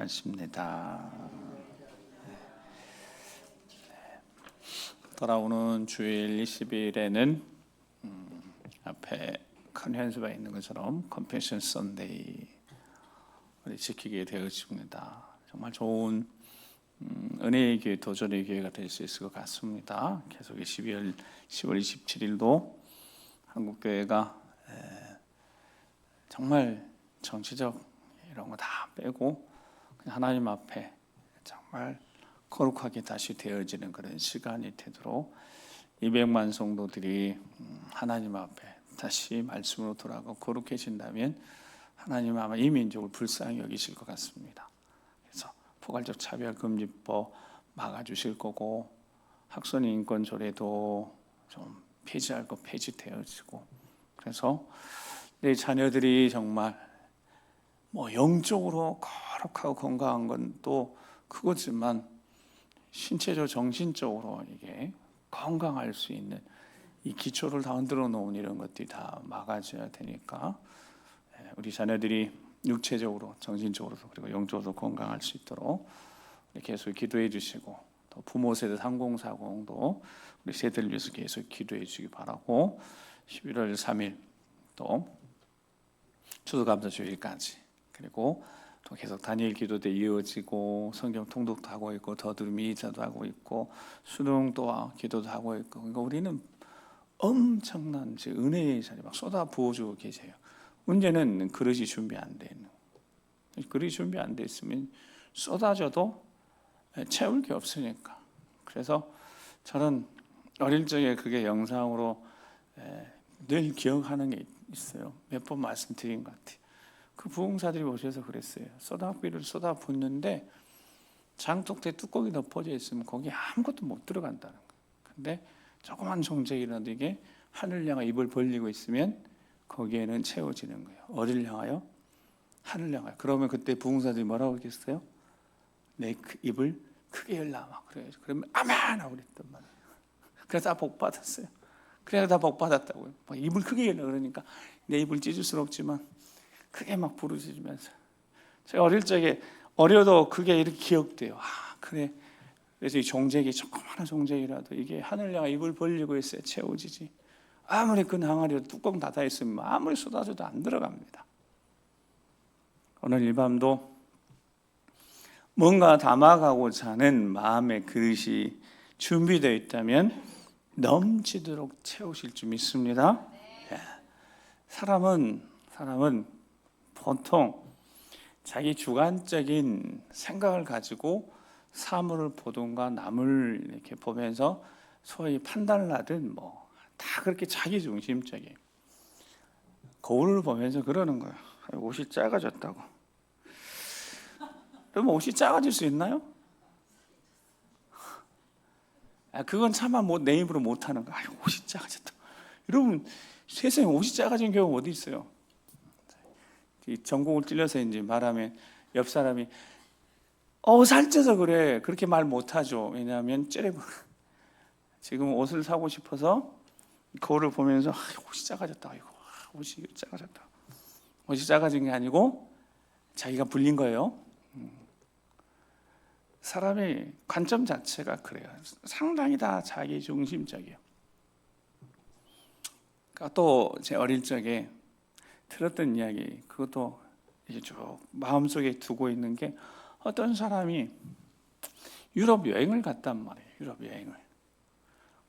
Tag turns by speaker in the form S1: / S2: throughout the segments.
S1: 말씀입니다. 돌아오는 주일 20일에는 앞에 큰 현수가 있는 것처럼 컨펜션 선데이 우리 지키게 되었습니다. 정말 좋은 은혜의 교회, 도전의 교회가 될 수 있을 것 같습니다. 계속 10월 27일도 한국교회가 정말 정치적 이런 거 다 빼고 하나님 앞에 정말 거룩하게 다시 되어지는 그런 시간이 되도록 200만 성도들이 하나님 앞에 다시 말씀으로 돌아가고 거룩해진다면 하나님 아마 이 민족을 불쌍히 여기실 것 같습니다. 그래서 포괄적 차별금지법 막아주실 거고 학선 인권 조례도 좀 폐지할 거 폐지되어지고, 그래서 내 자녀들이 정말 영적으로 거룩하고 건강한 건 또 그거지만 신체적 정신적으로 이게 건강할 수 있는 이 기초를 다 흔들어 놓은 이런 것들이 다 막아져야 되니까 우리 자녀들이 육체적으로 정신적으로 그리고 영적으로 건강할 수 있도록 계속 기도해 주시고, 또 부모 세대 3040도 우리 세대를 위해서 계속 기도해 주시기 바라고, 11월 3일 또 추수감사 주일까지, 그리고 또 계속 다니엘 기도대 이어지고 성경 통독도 하고 있고 더들음이 이자도 하고 있고 수능도 기도도 하고 있고, 그러니까 우리는 엄청난 은혜의 자리 막 쏟아 부어주고 계세요. 문제는 그릇이 준비 안 돼 있는, 그릇이 준비 안 돼 있으면 쏟아져도 채울 게 없으니까. 그래서 저는 어릴 적에 그게 영상으로 늘 기억하는 게 있어요. 몇 번 말씀드린 것 같아요. 그 부흥사들이 오셔서 그랬어요. 쏟아비를 쏟아 붓는데 장독대 뚜껑이 덮어져 있으면 거기에 아무것도 못 들어간다는 거예요. 근데 조그만 종쟁이라도 이게 하늘 향해 입을 벌리고 있으면 거기에는 채워지는 거예요. 어디를 향하여? 하늘 향하여. 그러면 그때 부흥사들이 뭐라고 했겠어요? 내 입을 크게 열라 막 그래야죠. 그러면 아멘 하고 그랬단 말이에요. 그래서 다 복 받았어요. 그래서 다 복 받았다고요. 막 입을 크게 열라 그러니까 내 입을 찢을 수는 없지만 크게 막 부르짖으면서, 제가 어릴 적에 어려도 그게 이렇게 기억돼요. 그래. 그래서 이 종쟁이 조그마한 종쟁이라도 이게 하늘 향해 입을 벌리고 있어야 채워지지. 아무리 큰 항아리로 뚜껑 닫아 있으면 아무리 쏟아져도 안 들어갑니다. 오늘 이 밤도 뭔가 담아가고자 하는 마음의 그릇이 준비되어 있다면 넘치도록 채우실 줄 믿습니다. 사람은 보통 자기 주관적인 생각을 가지고 사물을 보든가 남을 이렇게 보면서 소위 판단을 하든 다 그렇게 자기 중심적이에요. 거울을 보면서 그러는 거예요. 옷이 작아졌다고. 그러면 옷이 작아질 수 있나요? 그건 차마 내 입으로 못하는 거예요. 옷이 작아졌다. 여러분, 세상에 옷이 작아진 경우가 어디 있어요? 이 전공을 찔러서 이제 말하면 옆 사람이 살쪄서 그래, 그렇게 말 못하죠. 왜냐하면 째려보. 지금 옷을 사고 싶어서 거울을 보면서 옷이 작아졌다. 옷이 작아졌다. 옷이 작아진 게 아니고 자기가 불린 거예요. 사람의 관점 자체가 그래요. 상당히 다 자기 중심적이에요. 그러니까 또 제 어릴 적에 들었던 이야기, 그것도 이제 쭉 마음속에 두고 있는 게, 어떤 사람이 유럽 여행을 갔단 말이에요. 유럽 여행을.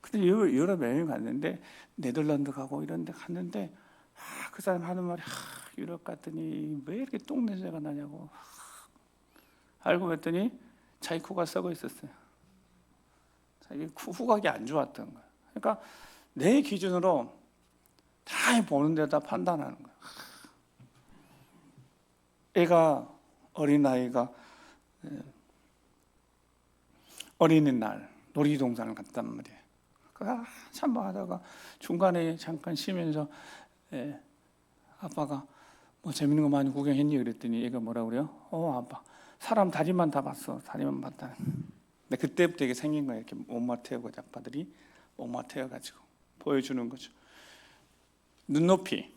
S1: 근데 유럽 여행을 갔는데 네덜란드 가고 이런 데 갔는데 그 사람 하는 말이 유럽 갔더니 왜 이렇게 똥 냄새가 나냐고. 알고 봤더니 자기 코가 썩어 있었어요. 자기 후각이 안 좋았던 거예요. 그러니까 내 기준으로 다 보는 데다 판단하는 거예요. 애가, 어린아이가 어린이날 놀이동산을 갔단 말이에요. 한참 하다가 중간에 잠깐 쉬면서 아빠가 재밌는 거 많이 구경했니? 그랬더니 애가 뭐라고 그래요? 아빠, 사람 다리만 다 봤어. 다리만 봤다. 근데 그때부터 이게 생긴 거예요. 이렇게 못마태고 아빠들이 못마태어가지고 보여주는 거죠. 눈높이.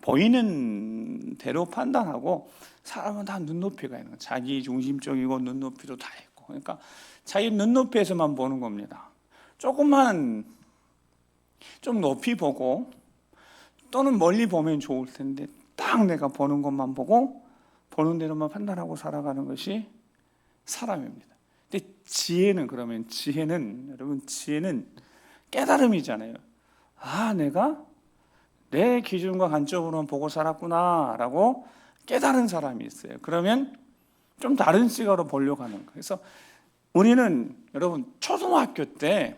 S1: 보이는 대로 판단하고 사람은 다 눈높이가 있는 거예요. 자기 중심적이고 눈높이도 다 있고. 그러니까 자기 눈높이에서만 보는 겁니다. 조금만 좀 높이 보고 또는 멀리 보면 좋을 텐데 딱 내가 보는 것만 보고 보는 대로만 판단하고 살아가는 것이 사람입니다. 근데 지혜는 그러면 여러분 지혜는 깨달음이잖아요. 아, 내가 내 기준과 관점으로만 보고 살았구나라고 깨달은 사람이 있어요. 그러면 좀 다른 시각으로 보려고 하는 거예요. 그래서 우리는 여러분 초등학교 때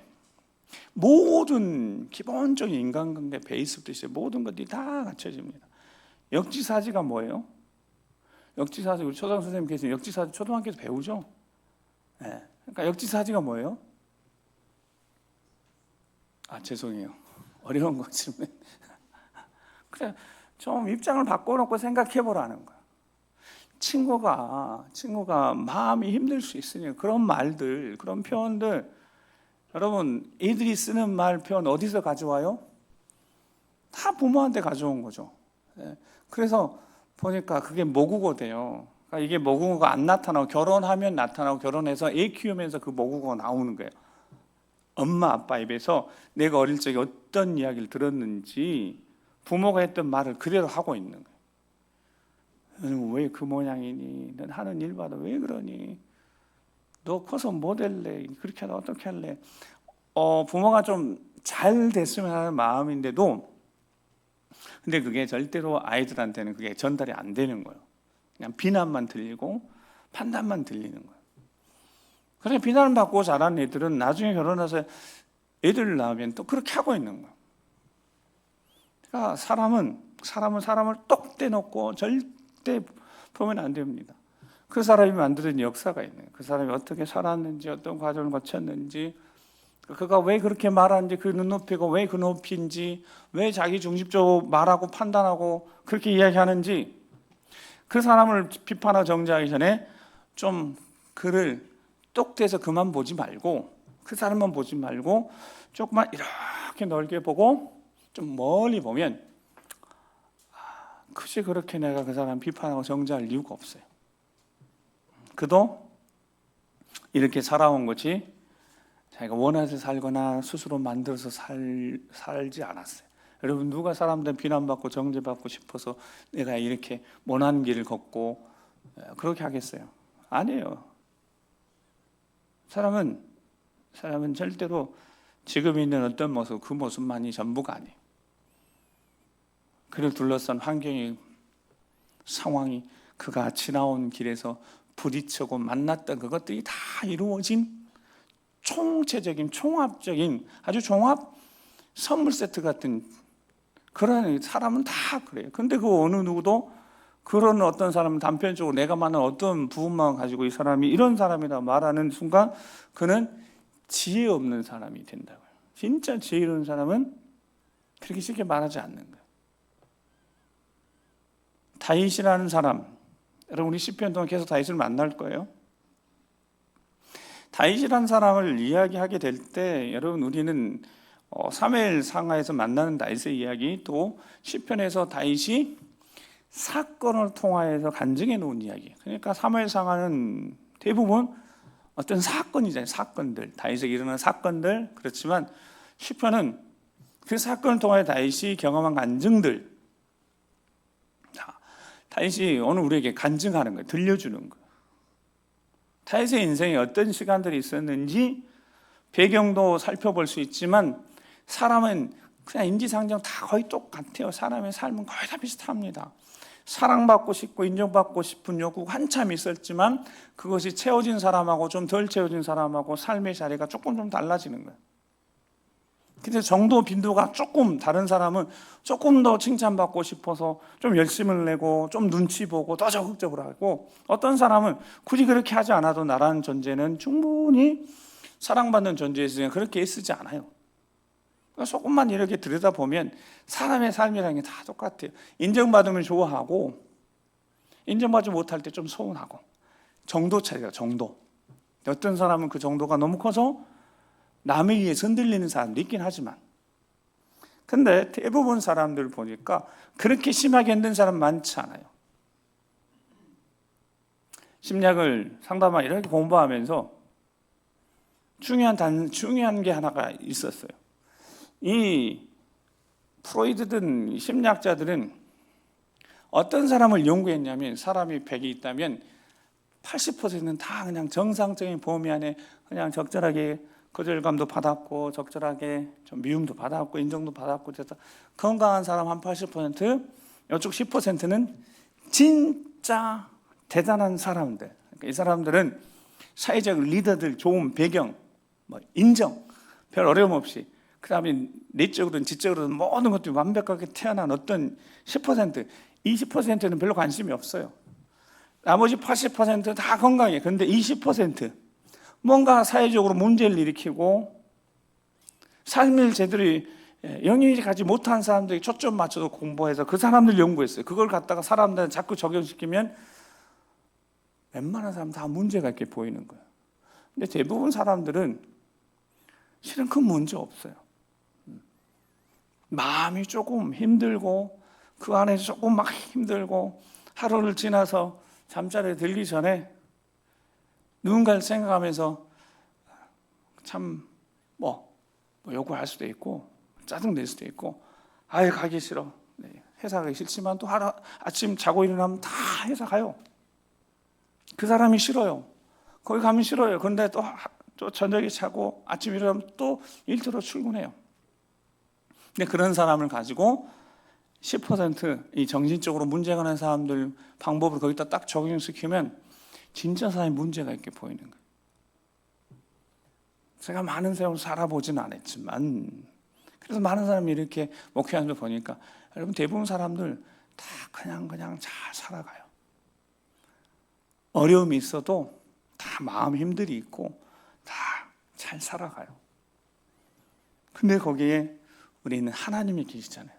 S1: 모든 기본적인 인간관계 베이스부터 있어요. 모든 것들이 다 갖춰집니다. 역지사지가 뭐예요? 역지사지 우리 초등학교 선생님께서 역지사지 초등학교에서 배우죠. 네. 그러니까 역지사지가 뭐예요? 아, 죄송해요. 어려운 거지만 그래, 좀 입장을 바꿔놓고 생각해보라는 거야. 친구가 마음이 힘들 수 있으니까 그런 말들, 그런 표현들, 여러분 이들이 쓰는 말 표현 어디서 가져와요? 다 부모한테 가져온 거죠. 그래서 보니까 그게 모국어 돼요. 그러니까 이게 모국어가 안 나타나고 결혼하면 나타나고 결혼해서 애 키우면서 그 모국어가 나오는 거예요. 엄마 아빠 입에서 내가 어릴 적에 어떤 이야기를 들었는지 부모가 했던 말을 그대로 하고 있는 거예요. 너는 왜 그 모양이니? 넌 하는 일마다 왜 그러니? 너 커서 뭐 될래? 그렇게 하다 어떻게 할래? 부모가 좀 잘 됐으면 하는 마음인데도 근데 그게 절대로 아이들한테는 그게 전달이 안 되는 거예요. 그냥 비난만 들리고 판단만 들리는 거예요. 그래서 비난을 받고 자란 애들은 나중에 결혼해서 애들 낳으면 또 그렇게 하고 있는 거예요. 그러니까 사람을 똑 떼놓고 절대 보면 안 됩니다. 그 사람이 만드는 역사가 있는, 그 사람이 어떻게 살았는지, 어떤 과정을 거쳤는지, 그가 왜 그렇게 말하는지, 그 눈높이가 왜 그 높이인지, 왜 자기 중심적으로 말하고 판단하고 그렇게 이야기하는지, 그 사람을 비판하고 정죄하기 전에 좀 그를 똑 떼서 그만 보지 말고, 그 사람만 보지 말고 조금만 이렇게 넓게 보고 좀 멀리 보면 굳이 그렇게 내가 그 사람 비판하고 정죄할 이유가 없어요. 그도 이렇게 살아온 것이 자기가 원해서 살거나 스스로 만들어서 살지 않았어요. 여러분 누가 사람들 비난받고 정죄받고 싶어서 내가 이렇게 원한 길을 걷고 그렇게 하겠어요? 아니에요. 사람은 절대로 지금 있는 어떤 모습, 그 모습만이 전부가 아니에요. 그를 둘러싼 환경이, 상황이, 그가 지나온 길에서 부딪히고 만났던 그것들이 다 이루어진 총체적인, 총합적인 아주 종합 선물 세트 같은 그런 사람은 다 그래요. 근데 그 어느 누구도 그런 어떤 사람은 단편적으로 내가 만난 어떤 부분만 가지고 이 사람이 이런 사람이다 말하는 순간 그는 지혜 없는 사람이 된다고요. 진짜 지혜로운 사람은 그렇게 쉽게 말하지 않는 거예요. 다윗이라는 사람, 여러분 우리 시편 동안 계속 다윗을 만날 거예요. 다윗이라는 사람을 이야기하게 될 때 여러분 우리는 사무엘 상하에서 만나는 다윗의 이야기, 또 시편에서 다윗이 사건을 통하여서 간증해 놓은 이야기. 그러니까 사무엘 상하는 대부분 어떤 사건이잖아요. 사건들, 다윗에게 일어난 사건들. 그렇지만 시편은 그 사건을 통하여 다윗이 경험한 간증들. 다윗이 오늘 우리에게 간증하는 거예요. 들려주는 거예요. 다윗의 인생에 어떤 시간들이 있었는지 배경도 살펴볼 수 있지만 사람은 그냥 인지상정 다 거의 똑같아요. 사람의 삶은 거의 다 비슷합니다. 사랑받고 싶고 인정받고 싶은 욕구가 한참 있었지만 그것이 채워진 사람하고 좀 덜 채워진 사람하고 삶의 자리가 조금 달라지는 거예요. 근데 정도 빈도가 조금 다른 사람은 조금 더 칭찬받고 싶어서 좀 열심을 내고 좀 눈치 보고 더 적극적으로 하고, 어떤 사람은 굳이 그렇게 하지 않아도 나라는 존재는 충분히 사랑받는 존재였으니 그렇게 애쓰지 않아요. 그러니까 조금만 이렇게 들여다보면 사람의 삶이라는 게 다 똑같아요. 인정받으면 좋아하고 인정받지 못할 때 좀 서운하고, 정도 차이가 정도. 어떤 사람은 그 정도가 너무 커서 남에 의해 흔들리는 사람도 있긴 하지만 근데 대부분 사람들 보니까 그렇게 심하게 힘든 사람 많지 않아요. 심리학을 상담하고 이렇게 공부하면서 중요한 게 하나가 있었어요. 이 프로이드든 심리학자들은 어떤 사람을 연구했냐면, 사람이 100이 있다면 80%는 다 그냥 정상적인 범위 안에 그냥 적절하게 거절감도 받았고, 적절하게 좀 미움도 받았고, 인정도 받았고, 그래서 건강한 사람 한 80%, 이쪽 10%는 진짜 대단한 사람들. 그러니까 이 사람들은 사회적 리더들, 좋은 배경, 인정, 별 어려움 없이, 그 다음에 내적으로든 지적으로든 모든 것들이 완벽하게 태어난 어떤 10%, 20%는 별로 관심이 없어요. 나머지 80%는 다 건강해요. 그런데 20% 뭔가 사회적으로 문제를 일으키고 삶을 제대로 영역이 가지 못한 사람들이 초점 맞춰서 공부해서 그 사람들 연구했어요. 그걸 갖다가 사람들한테 자꾸 적용시키면 웬만한 사람 다 문제가 있게 보이는 거예요. 근데 대부분 사람들은 실은 그 문제 없어요. 마음이 조금 힘들고 그 안에서 조금 막 힘들고 하루를 지나서 잠자리에 들기 전에 누군가를 생각하면서 참 요구할 수도 있고 짜증낼 수도 있고, 아예 가기 싫어, 회사 가기 싫지만 또 아침 자고 일어나면 다 회사 가요. 그 사람이 싫어요. 거기 가면 싫어요. 그런데 또 저녁에 자고 아침 일어나면 또 일터로 출근해요. 근데 그런 사람을 가지고 10% 정신적으로 문제가 있는 사람들 방법을 거기다 딱 적용시키면 진짜 사람이 문제가 있게 보이는 거예요. 제가 많은 세월 살아보지는 않았지만, 그래서 많은 사람이 이렇게 목회하는 걸 보니까 여러분 대부분 사람들 다 그냥 잘 살아가요. 어려움이 있어도 다 마음 힘들이 있고 다 잘 살아가요. 근데 거기에 우리는 하나님이 계시잖아요.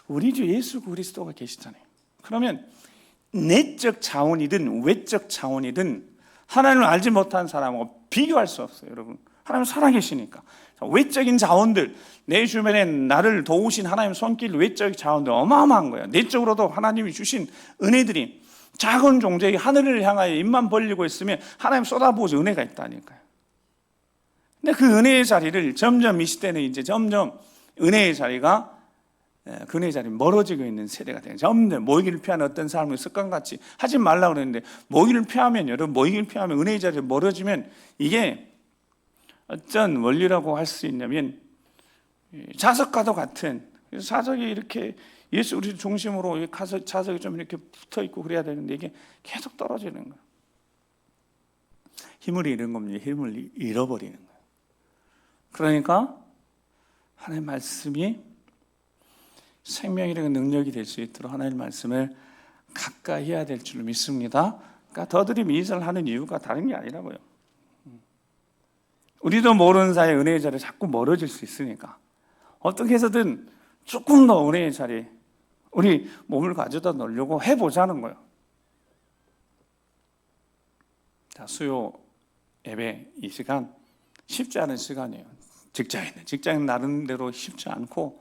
S1: 우리 주 예수 그리스도가 계시잖아요. 그러면 내적 차원이든 외적 차원이든 하나님을 알지 못한 사람하고 비교할 수 없어요. 여러분, 하나님 살아계시니까. 외적인 자원들, 내 주변에 나를 도우신 하나님 손길, 외적 자원들 어마어마한 거예요. 내적으로도 하나님이 주신 은혜들이, 작은 종족이 하늘을 향하여 입만 벌리고 있으면 하나님 쏟아부어서 은혜가 있다니까요. 근데 그 은혜의 자리를 점점 이 시대는 이제 점점 은혜의 자리가, 그 은혜의 자리 멀어지고 있는 세대가 돼요. 점점 모이기를 피하는 어떤 사람을 습관같이 하지 말라고 그랬는데, 모이기를 피하면, 여러분 모이기를 피하면 은혜의 자리가 멀어지면 이게 어떤 원리라고 할 수 있냐면 자석과도 같은, 자석이 이렇게 예수 우리 중심으로 자석이 좀 이렇게 붙어 있고 그래야 되는데 이게 계속 떨어지는 거예요. 힘을 잃은 겁니다. 힘을 잃어버리는 거예요. 그러니까 하나님의 말씀이 생명이라는 능력이 될 수 있도록 하나님의 말씀을 가까이 해야 될 줄로 믿습니다. 그러니까 더들이 미사를 하는 이유가 다른 게 아니라고요. 우리도 모르는 사이에 은혜의 자리에 자꾸 멀어질 수 있으니까 어떻게 해서든 조금 더 은혜의 자리에 우리 몸을 가져다 놓으려고 해보자는 거예요. 자, 수요 예배 이 시간 쉽지 않은 시간이에요. 직장인 나름대로 쉽지 않고,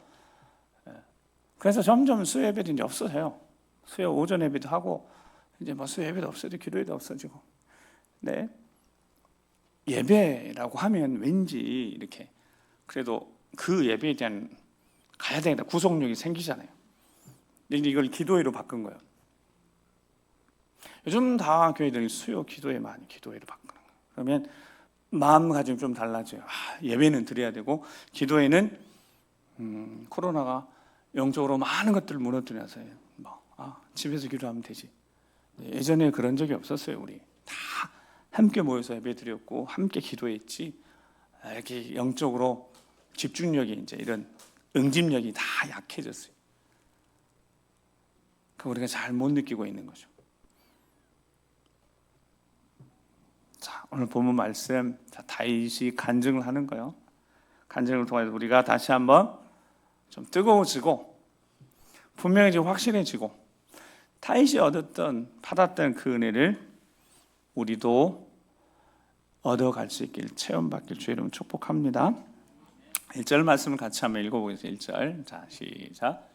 S1: 그래서 점점 수요 예배도 이제 없어져요. 수요 오전 예배도 하고 이제 수요 예배도 없어지고 기도회도 없어지고. 네, 예배라고 하면 왠지 이렇게 그래도 그 예배에 대한 가야 되겠다 구속력이 생기잖아요. 근데 이걸 기도회로 바꾼 거예요. 요즘 다 교회들이 수요 기도회만 기도회로 바꾸는 거예요. 그러면 마음가짐이 좀 달라져요. 예배는 드려야 되고 기도회는 코로나가 영적으로 많은 것들을 무너뜨려서 집에서 기도하면 되지. 예전에 그런 적이 없었어요. 우리 다 함께 모여서 예배 드렸고 함께 기도했지. 이렇게 영적으로 집중력이 이제 이런 응집력이 다 약해졌어요. 그 우리가 잘 못 느끼고 있는 거죠. 자, 오늘 본문 말씀, 다윗이 간증을 하는 거예요. 간증을 통해서 우리가 다시 한번 좀 뜨거워지고 분명히 좀 확실해지고 다윗이 받았던 그 은혜를 우리도 얻어갈 수 있길, 체험받길 주의 이름으로 축복합니다. 1절 말씀을 같이 한번 읽어보겠습니다. 1절. 자, 시작.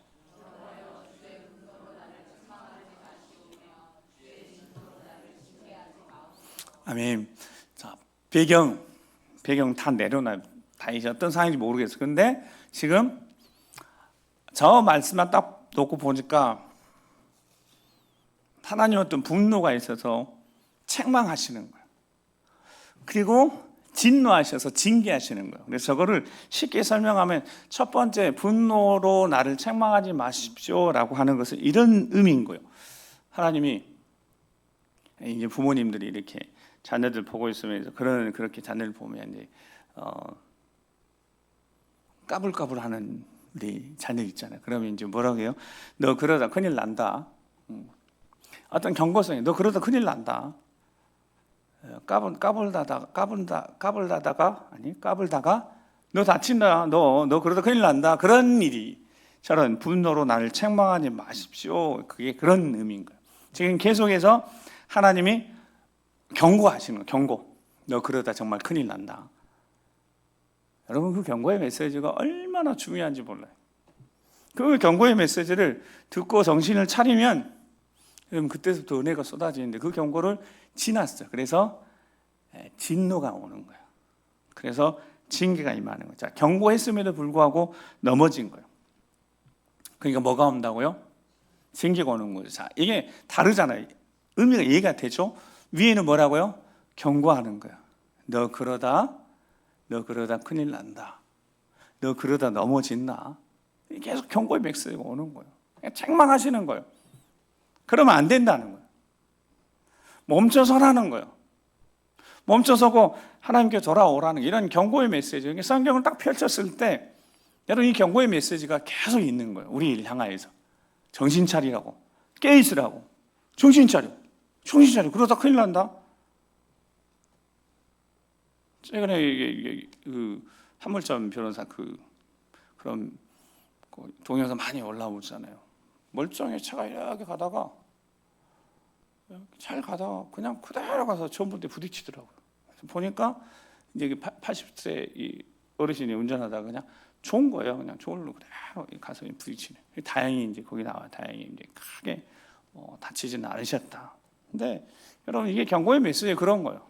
S1: 아멘. 자, 배경 다 내려놔요. 다 이제 어떤 상황인지 모르겠어요. 근데 지금 저 말씀만 딱 놓고 보니까 하나님 어떤 분노가 있어서 책망하시는 거예요. 그리고 진노하셔서 징계하시는 거예요. 그래서 저거를 쉽게 설명하면 첫 번째, 분노로 나를 책망하지 마십시오라고 하는 것은 이런 의미인 거예요. 하나님이 이제 부모님들이 이렇게 자녀들 보고 있으면서 그렇게 자녀를 보면 이제 까불까불하는 우리 자녀 있잖아요. 그러면 이제 뭐라고 해요? 너 그러다 큰일 난다. 어떤 경고성이 너 그러다 큰일 난다. 까불다가 너 다친다. 너 그러다 큰일 난다. 그런 일이 저런 분노로 나를 책망하지 마십시오. 그게 그런 의미인 거예요. 지금 계속해서 하나님이 경고하시는 거예요. 경고. 너 그러다 정말 큰일 난다. 여러분, 그 경고의 메시지가 얼마나 중요한지 몰라요. 그 경고의 메시지를 듣고 정신을 차리면 여러분 그때부터 은혜가 쏟아지는데 그 경고를 지났어요. 그래서 진노가 오는 거예요. 그래서 징계가 임하는 거예요. 자, 경고했음에도 불구하고 넘어진 거예요. 그러니까 뭐가 온다고요? 징계가 오는 거예요. 자, 이게 다르잖아요. 의미가 이해가 되죠? 위에는 뭐라고요? 경고하는 거예요. 너 그러다 큰일 난다. 너 그러다 넘어진다. 계속 경고의 메시지가 오는 거예요. 책망하시는 거예요. 그러면 안 된다는 거예요. 멈춰서라는 거예요. 멈춰서고 하나님께 돌아오라는 이런 경고의 메시지. 성경을 딱 펼쳤을 때 여러분 이 경고의 메시지가 계속 있는 거예요. 우리를 향하여서. 정신 차리라고. 깨 있으라고. 정신 차려. 그러다 큰일 난다. 최근에 한물점 변호사 그런 동영상 많이 올라오잖아요. 멀쩡히 차가 이렇게 가다가 잘 가다가 그냥 그대로 가서 전봇대 부딪히더라고요. 보니까 이제 80세 이 어르신이 운전하다가 그냥 좋은 거예요. 그냥 저울로 그대로 가서 부딪히네. 다행히 이제 거기 나와 다행히 이제 크게 다치지는 않으셨다. 근데 여러분 이게 경고의 메시지 그런 거예요.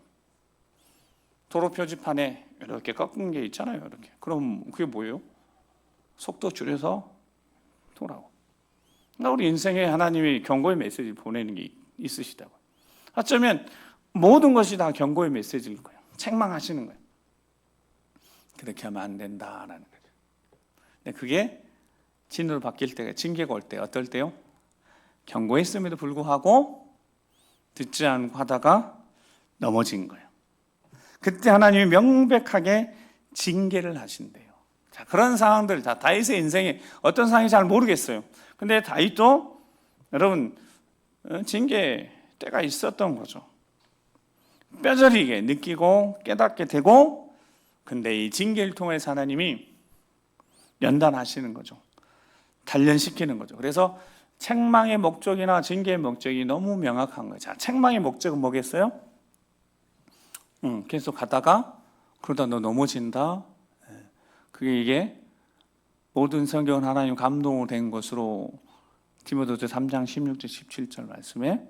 S1: 도로 표지판에 이렇게 꺾은 게 있잖아요. 이렇게. 그럼 그게 뭐예요? 속도 줄여서 도라고. 그러니까 우리 인생에 하나님이 경고의 메시지 보내는 게 있으시다고. 어쩌면 모든 것이 다 경고의 메시지일 거예요. 책망하시는 거예요. 그렇게 하면 안 된다라는 거죠. 근데 그게 진노로 바뀔 때, 징계가 올 때 어떨 때요? 경고했음에도 불구하고 듣지 않고 하다가 넘어진 거예요. 그때 하나님이 명백하게 징계를 하신대요. 자, 그런 상황들, 다윗의 인생에 어떤 상황인지 잘 모르겠어요. 근데 다윗도 여러분 징계 때가 있었던 거죠. 뼈저리게 느끼고 깨닫게 되고, 근데 이 징계를 통해서 하나님이 연단하시는 거죠. 단련시키는 거죠. 그래서 책망의 목적이나 징계의 목적이 너무 명확한 거예요. 자, 책망의 목적은 뭐겠어요? 계속 가다가 그러다 너 넘어진다. 그게 이게 모든 성경은 하나님 감동으로 된 것으로 디모데후서 3장 16절 17절 말씀에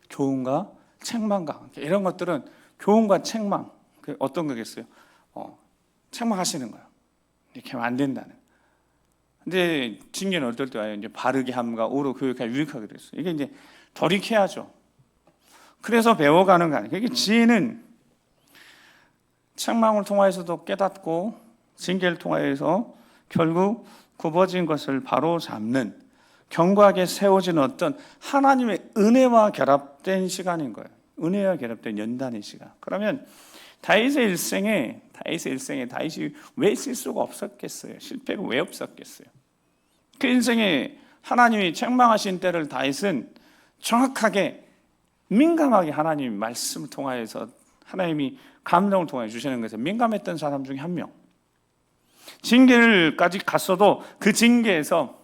S1: 교훈과 책망과 이런 것들은 교훈과 책망 어떤 거겠어요? 책망하시는 거예요. 이렇게 하면 안 된다는. 근데 징계는 어떨 때 와요? 이제 바르게 함과 오로 교육하여 유익하게 됐어요. 이게 이제 돌이켜야죠. 그래서 배워가는 거 아니에요. 그게 지혜는 책망을 통하여서도 깨닫고 징계를 통하여서 결국 굽어진 것을 바로 잡는 견고하게 세워지는 어떤 하나님의 은혜와 결합된 시간인 거예요. 은혜와 결합된 연단의 시간. 그러면 다윗의 일생에 다윗이 왜 실수가 없었겠어요? 실패가 왜 없었겠어요? 그 인생에 하나님이 책망하신 때를 다윗은 정확하게 민감하게 하나님 말씀을 통하여서 하나님이 감동을 통해 주시는 것에 민감했던 사람 중에 한 명. 징계를까지 갔어도 그 징계에서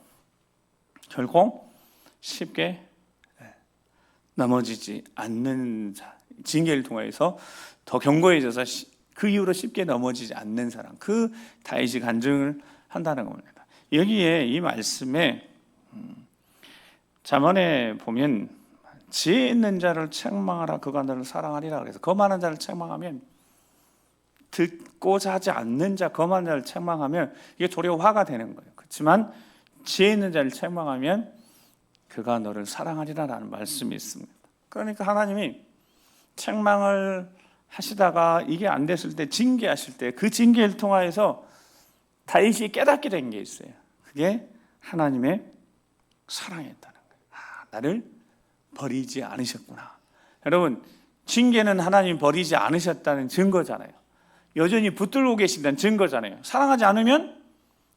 S1: 결국 쉽게 넘어지지 않는 자. 징계를 통해서 더 견고해져서 그 이후로 쉽게 넘어지지 않는 사람, 그 다윗이 간증을 한다는 겁니다. 여기에 이 말씀에 잠언에 보면 지혜 있는 자를 책망하라 그가 너를 사랑하리라 그래서 거만한 자를 책망하면, 듣고자 하지 않는 자, 거만한 자를 책망하면 이게 도리어 화가 되는 거예요. 그렇지만 지혜 있는 자를 책망하면 그가 너를 사랑하리라라는 말씀이 있습니다. 그러니까 하나님이 책망을 하시다가 이게 안 됐을 때 징계하실 때 그 징계를 통하여서 다윗이 깨닫게 된 게 있어요. 그게 하나님의 사랑이었다는 거예요. 나를 버리지 않으셨구나. 여러분, 징계는 하나님 버리지 않으셨다는 증거잖아요. 여전히 붙들고 계신다는 증거잖아요. 사랑하지 않으면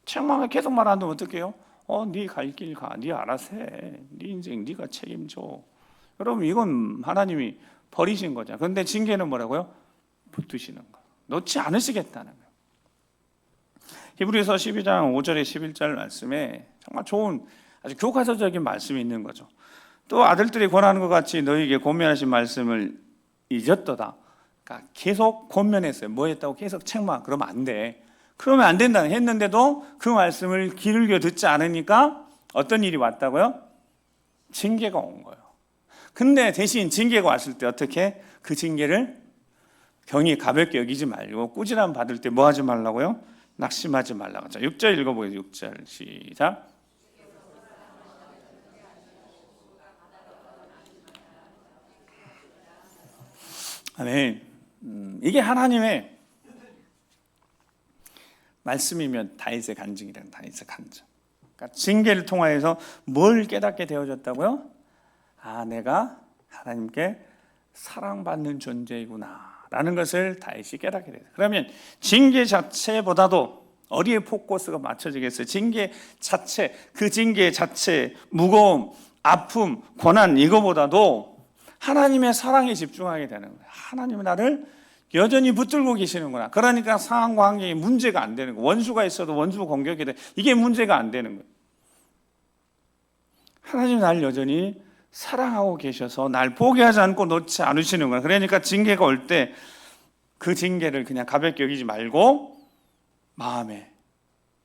S1: 책망을 계속 말한다면 어떡해요? 네 갈 길 가, 네 알아서 해, 네 인생 네가 책임져. 여러분, 이건 하나님이 버리신 거죠. 그런데 징계는 뭐라고요? 붙드시는 거, 놓지 않으시겠다는 거예요. 히브리서 12장 5절에 11절 말씀에 정말 좋은 아주 교과서적인 말씀이 있는 거죠. 또 아들들이 권하는 것 같이 너희에게 권면하신 말씀을 잊었도다. 그러니까 계속 권면했어요. 뭐 했다고 계속 책망. 그러면 안 돼. 그러면 안 된다는 했는데도 그 말씀을 귀를 기울여 듣지 않으니까 어떤 일이 왔다고요? 징계가 온 거예요. 근데 대신 징계가 왔을 때 어떻게? 그 징계를 경히 가볍게 여기지 말고 꾸지람 받을 때 뭐 하지 말라고요? 낙심하지 말라고. 자, 6절 읽어보세요. 6절 시작. 아멘. 이게 하나님의 말씀이면 다윗의 간증이라는, 다윗의 간증. 그러니까 징계를 통하여서 뭘 깨닫게 되어졌다고요? 내가 하나님께 사랑받는 존재이구나 라는 것을 다윗이 깨닫게 돼요. 그러면 징계 자체보다도 어디에 포커스가 맞춰지겠어요? 징계 자체, 그 징계 자체, 무거움, 아픔, 고난, 이거보다도 하나님의 사랑에 집중하게 되는 거예요. 하나님은 나를 여전히 붙들고 계시는구나. 그러니까 상황과 환경이 문제가 안 되는 거예요. 원수가 있어도 원수 공격이 돼. 이게 문제가 안 되는 거예요. 하나님은 나를 여전히 사랑하고 계셔서 날 포기하지 않고 놓지 않으시는 거예요. 그러니까 징계가 올 때 그 징계를 그냥 가볍게 여기지 말고 마음에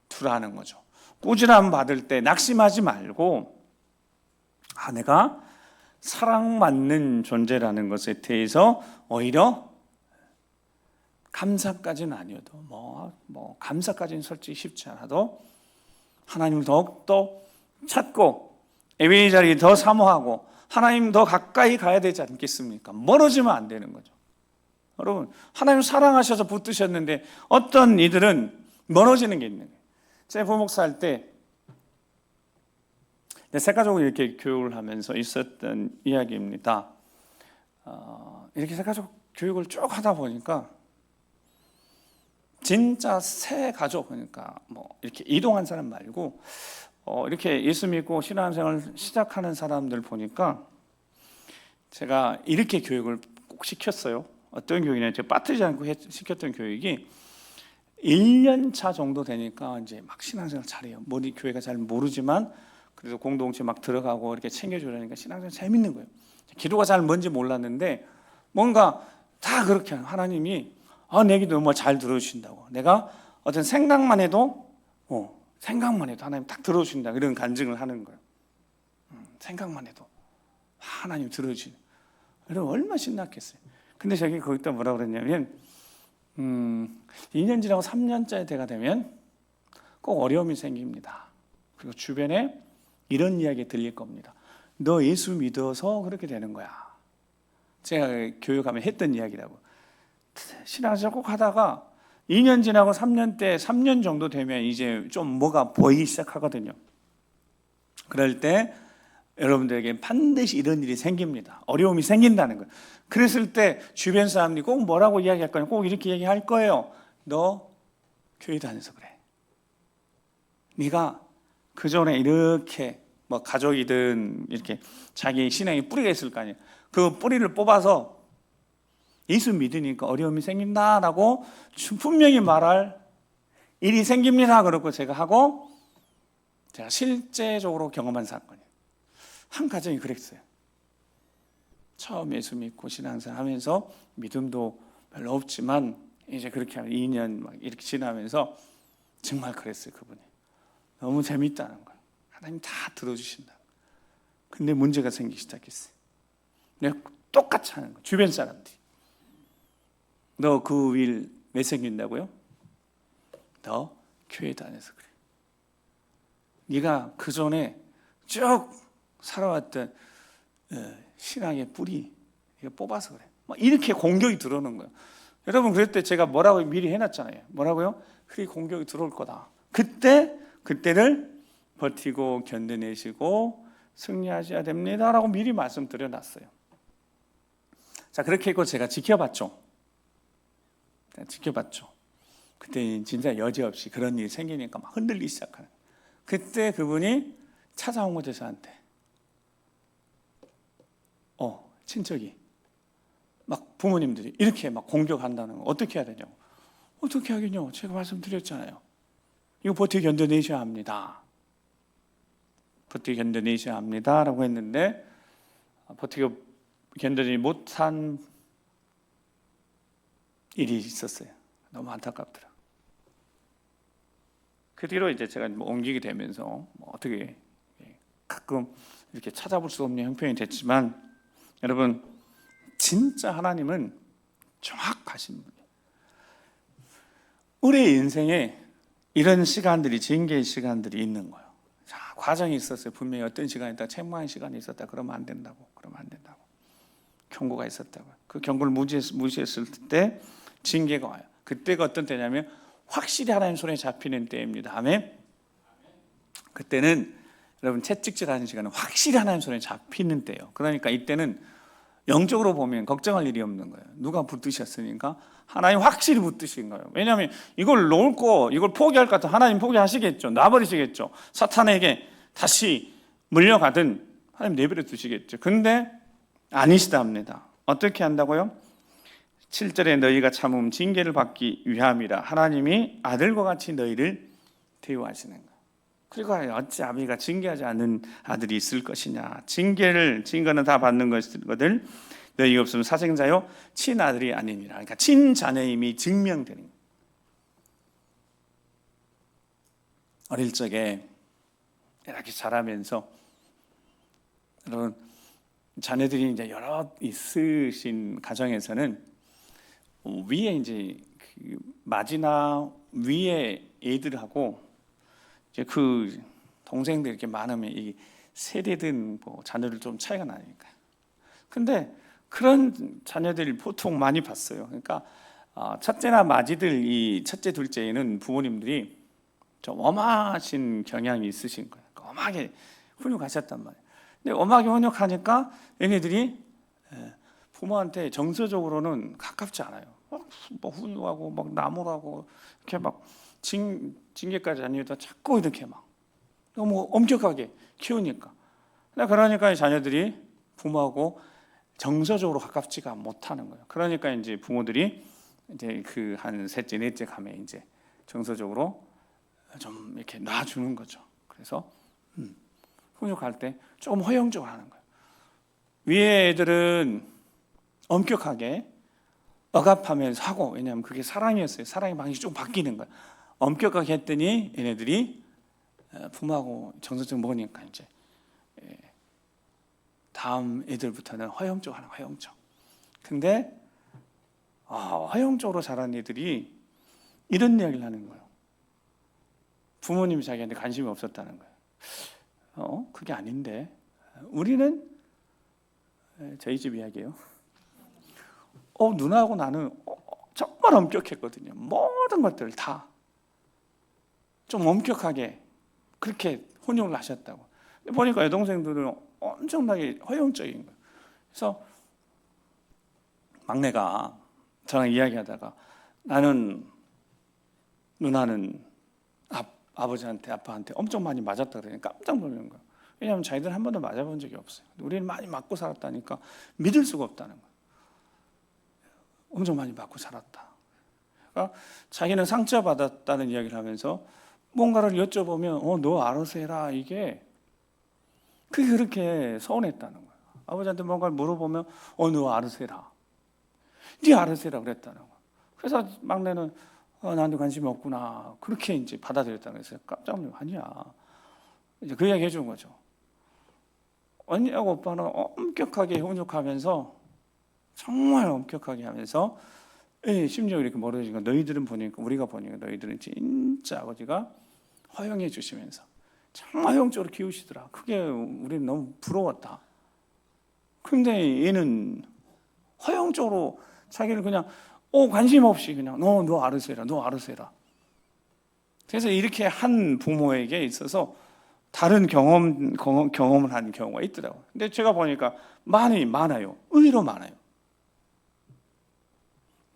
S1: 두라는 거죠. 꾸지람 받을 때 낙심하지 말고 내가 사랑받는 존재라는 것에 대해서 오히려 감사까지는 아니어도 감사까지는 솔직히 쉽지 않아도 하나님을 더욱더 찾고 예배의 자리 더 사모하고 하나님 더 가까이 가야 되지 않겠습니까? 멀어지면 안 되는 거죠. 여러분, 하나님 사랑하셔서 붙드셨는데 어떤 이들은 멀어지는 게 있는 거예요. 제 부목사 할 때 새 가족을 이렇게 교육을 하면서 있었던 이야기입니다. 이렇게 새 가족 교육을 쭉 하다 보니까 진짜 새 가족, 그러니까 이렇게 이동한 사람 말고 이렇게 예수 믿고 신앙생활을 시작하는 사람들 보니까 제가 이렇게 교육을 꼭 시켰어요. 어떤 교육이냐, 제가 빠뜨리지 않고 시켰던 교육이 1년 차 정도 되니까 이제 막 신앙생활 잘해요. 머리 교회가 잘 모르지만 그래서 공동체 막 들어가고 이렇게 챙겨주려니까 신앙생활 재밌는 거예요. 기도가 잘 뭔지 몰랐는데 뭔가 다 그렇게 하나님이 내 기도 너무 잘 들어주신다고. 내가 어떤 생각만 해도 하나님 딱 들어주신다. 이런 간증을 하는 거예요. 생각만 해도 하나님 들어주시는. 여러분 얼마나 신났겠어요. 근데 저기 거기다 뭐라고 그랬냐면 2년 지나고 3년째 때가 되면 꼭 어려움이 생깁니다. 그리고 주변에 이런 이야기 들릴 겁니다. 너 예수 믿어서 그렇게 되는 거야. 제가 교육하면 했던 이야기라고. 신앙생활 꼭 하다가 2년 지나고 3년 정도 되면 이제 좀 뭐가 보이기 시작하거든요. 그럴 때 여러분들에게 반드시 이런 일이 생깁니다. 어려움이 생긴다는 거예요. 그랬을 때 주변 사람들이 꼭 뭐라고 이야기할 거냐, 꼭 이렇게 얘기할 거예요. 너 교회 다녀서 그래. 네가 그 전에 이렇게 가족이든 이렇게 자기 신앙에 뿌리가 있을 거 아니에요. 그 뿌리를 뽑아서 예수 믿으니까 어려움이 생긴다라고 분명히 말할 일이 생깁니다. 그렇고 제가 실제적으로 경험한 사건이에요. 한 가정이 그랬어요. 처음 예수 믿고 신앙생활 하면서 믿음도 별로 없지만 이제 그렇게 하면 2년 막 이렇게 지나면서 정말 그랬어요. 그분이 너무 재밌다는 거예요. 하나님 다 들어주신다. 근데 문제가 생기기 시작했어요. 내가 똑같이 하는 거예요. 주변 사람들이 너 그 일 왜 생긴다고요? 너 교회 다녀서 그래. 네가 그 전에 쭉 살아왔던 신앙의 뿌리 이거 뽑아서 그래. 막 이렇게 공격이 들어오는 거예요. 여러분 그럴 때 제가 뭐라고 미리 해놨잖아요. 뭐라고요? 그게 공격이 들어올 거다. 그때를 버티고 견뎌내시고 승리하셔야 됩니다라고 미리 말씀드려놨어요. 자, 그렇게 했고 제가 지켜봤죠. 그때 진짜 여지없이 그런 일이 생기니까 막 흔들리기 시작하는. 그때 그분이 찾아온 거죠, 저한테. 친척이 막 부모님들이 이렇게 막 공격한다는 거 어떻게 해야 되냐고. 어떻게 하겠냐고. 제가 말씀드렸잖아요. 이거 버티고 견뎌내셔야 합니다. 버티고 견뎌내셔야 합니다라고 했는데 버티고 견뎌내지 못한 일이 있었어요. 너무 안타깝더라. 그 뒤로 이제 제가 옮기게 되면서 어떻게 가끔 이렇게 찾아볼 수 없는 형편이 됐지만 여러분 진짜 하나님은 정확하신 분이에요. 우리의 인생에 이런 시간들이 징계의 시간들이 있는 거예요. 자, 과정이 있었어요. 분명히 어떤 시간이 있다, 책망의 시간이 있었다. 그러면 안 된다고. 경고가 있었다고. 그 경고를 무시했을 때 징계가 와요. 그때가 어떤 때냐면 확실히 하나님 손에 잡히는 때입니다. 아멘. 그때는 여러분 채찍질하는 시간은 확실히 하나님 손에 잡히는 때예요. 그러니까 이때는 영적으로 보면 걱정할 일이 없는 거예요. 누가 붙드셨으니까 하나님 확실히 붙드신 거예요. 왜냐하면 이걸 놓을 이걸 포기할 것 같으면 하나님 포기하시겠죠. 놔버리시겠죠. 사탄에게 다시 물려가든 하나님 내버려 두시겠죠. 근데 아니시답니다. 어떻게 한다고요? 7절에 너희가 참음 징계를 받기 위함이라 하나님이 아들과 같이 너희를 대우하시는 거예요. 그리고 어찌 아비가 징계하지 않는 아들이 있을 것이냐. 징계는 다 받는 것들 너희가 없으면 사생자요 친아들이 아니니라. 그러니까 친자녀임이 증명되는 거예요. 어릴 적에 이렇게 자라면서 여러분 자녀들이 이제 여러 있으신 가정에서는 위에 이제 그 맞이나 위에 애들하고 이제 그 동생들 이렇게 많으면 이 세대든 뭐 자녀들 좀 차이가 나니까. 근데 그런 자녀들이 보통 많이 봤어요. 그러니까 첫째나 맞이들 이 첫째 둘째는 부모님들이 좀 엄하신 경향이 있으신 거예요. 그러니까 엄하게 훈육하셨단 말이에요. 근데 엄하게 훈육하니까 얘네들이 부모한테 정서적으로는 가깝지 않아요. 막 훈육하고 막 나무라고 이렇게 막 징계까지 아니어도 자꾸 이렇게 막 너무 엄격하게 키우니까. 그러니까 자녀들이 부모하고 정서적으로 가깝지가 못하는 거예요. 그러니까 이제 부모들이 이제 그 한 셋째, 넷째 가면 이제 정서적으로 좀 이렇게 놔주는 거죠. 그래서 훈육할 때 조금 허용적으로 하는 거예요. 위에 애들은 엄격하게 억압하면서 하고, 왜냐하면 그게 사랑이었어요. 사랑의 방식이 좀 바뀌는 거예요. 엄격하게 했더니 얘네들이 부모하고 정서적 먹으니까 이제 다음 애들부터는 허용적으로 하는 거예요. 허용적. 근데 허용적으로 자란 애들이 이런 이야기를 하는 거예요. 부모님이 자기한테 관심이 없었다는 거예요. 그게 아닌데 우리는 저희 집 이야기예요. 누나하고 나는 정말 엄격했거든요. 모든 것들을 다 좀 엄격하게 그렇게 훈육을 하셨다고. 보니까 여동생들은 엄청나게 허용적인 거예요. 그래서 막내가 저랑 이야기하다가 누나는 아버지한테 아빠한테 엄청 많이 맞았다 그러니까 깜짝 놀란 거예요. 왜냐하면 자기들 한 번도 맞아본 적이 없어요. 우리는 많이 맞고 살았다니까 믿을 수가 없다는 거예요. 엄청 많이 맞고 살았다. 그러니까 자기는 상처받았다는 이야기를 하면서 뭔가를 여쭤보면 너 알아서 해라. 그게 그렇게 서운했다는 거예요. 아버지한테 뭔가를 물어보면 너 알아서 해라. 네 알아서 해라 그랬다는 거예요. 그래서 막내는 나한테 관심이 없구나 그렇게 이제 받아들였다는 거예요. 깜짝 놀라서 아니야. 이제 그 이야기 해준 거죠. 언니하고 오빠는 엄격하게 훈육하면서 정말 엄격하게 하면서 심지어 이렇게 멀어지니까 너희들은 보니까 우리가 보니까 너희들은 진짜 아버지가 허용해 주시면서 정말 허용적으로 키우시더라. 그게 우리는 너무 부러웠다. 근데 얘는 허용적으로 자기를 그냥 관심 없이 그냥 너 알아서 해라, 너 알아서 해라. 그래서 이렇게 한 부모에게 있어서 다른 경험을 한 경우가 있더라고요. 근데 제가 보니까 많아요. 의외로 많아요.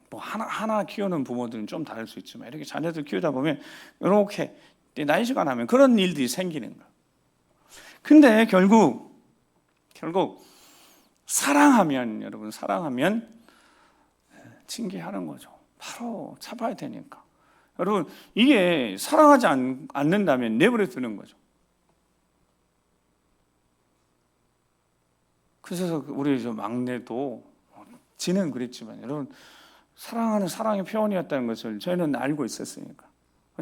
S1: 뭐 하나 키우는 부모들은 좀 다를 수 있지만 이렇게 자녀들 키우다 보면 이렇게 나이 시간 하면 그런 일들이 생기는 거예요. 근데 결국 사랑하면 여러분 사랑하면 징계하는 거죠. 바로 잡아야 되니까. 여러분 이게 사랑하지 않는다면 내버려 두는 거죠. 그래서 우리 저 막내도 지는 그랬지만 여러분 사랑하는 사랑의 표현이었다는 것을 저희는 알고 있었으니까.